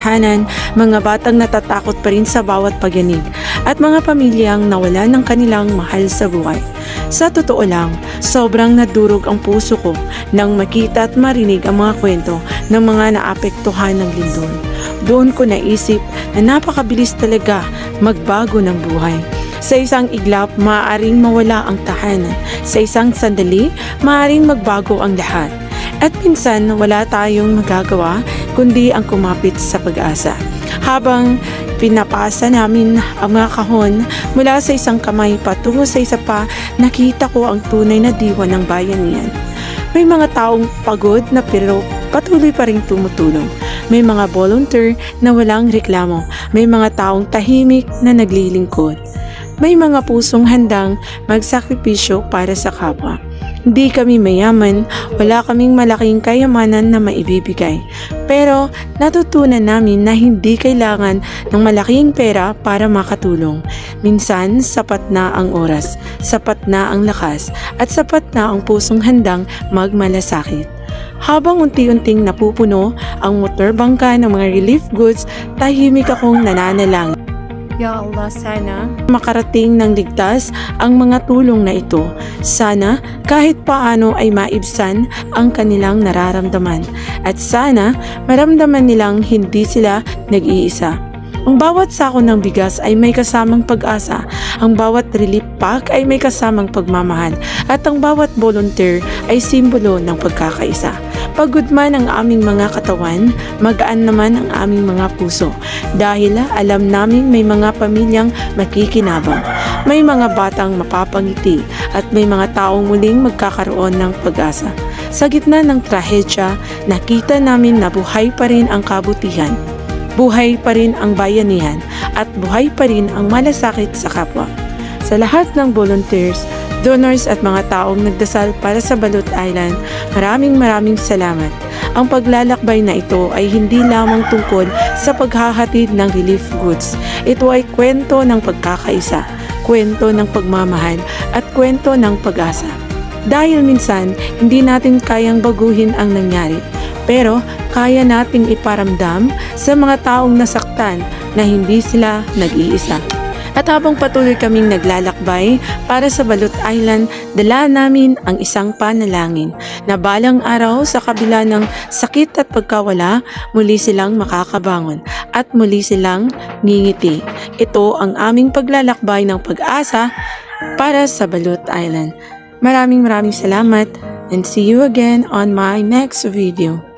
Hanan, mga batang natatakot pa rin sa bawat pagyanig at mga pamilyang nawala ng kanilang mahal sa buhay. Sa totoo lang, sobrang nadurog ang puso ko nang makita at marinig ang mga kwento ng mga naapektuhan ng lindol. Doon ko naisip na napakabilis talaga magbago ng buhay. Sa isang iglap, maaaring mawala ang tahanan. Sa isang sandali, maaaring magbago ang lahat. At minsan wala tayong magagawa kundi ang kumapit sa pag-asa. Habang pinapasa namin ang mga kahon mula sa isang kamay patungo sa isa pa, nakita ko ang tunay na diwa ng bayanihan. May mga taong pagod na pero patuloy pa rin tumutulong. May mga volunteer na walang reklamo. May mga taong tahimik na naglilingkod. May mga pusong handang magsakripisyo para sa kapwa. Hindi kami mayaman, wala kaming malaking kayamanan na maibibigay. Pero natutunan namin na hindi kailangan ng malaking pera para makatulong. Minsan, sapat na ang oras, sapat na ang lakas, at sapat na ang pusong handang magmalasakit. Habang unti-unting napupuno ang motor bangka ng mga relief goods, tahimik akong nananalangin. Ya Allah, sana makarating ng ligtas ang mga tulong na ito. Sana kahit paano ay maibsan ang kanilang nararamdaman. At sana maramdaman nilang hindi sila nag-iisa. Ang bawat sako ng bigas ay may kasamang pag-asa. Ang bawat relief pack ay may kasamang pagmamahal. At ang bawat volunteer ay simbolo ng pagkakaisa. Pagod man ang aming mga katawan, magaan naman ang aming mga puso. Dahil alam namin may mga pamilyang makikinabang. May mga batang mapapangiti at may mga taong muling magkakaroon ng pag-asa. Sa gitna ng trahedya, nakita namin na buhay pa rin ang kabutihan. Buhay pa rin ang bayanihan at buhay pa rin ang malasakit sa kapwa. Sa lahat ng volunteers, donors at mga taong nagdasal para sa Balut Island, maraming salamat. Ang paglalakbay na ito ay hindi lamang tungkol sa paghahatid ng relief goods. Ito ay kwento ng pagkakaisa, kwento ng pagmamahal at kwento ng pag-asa. Dahil minsan, hindi natin kayang baguhin ang nangyari. Pero kaya nating iparamdam sa mga taong nasaktan na hindi sila nag-iisa. At habang patuloy kaming naglalakbay para sa Balut Island, dala namin ang isang panalangin na balang araw sa kabila ng sakit at pagkawala, muli silang makakabangon at muli silang ngingiti. Ito ang aming paglalakbay ng pag-asa para sa Balut Island. Maraming salamat and see you again on my next video.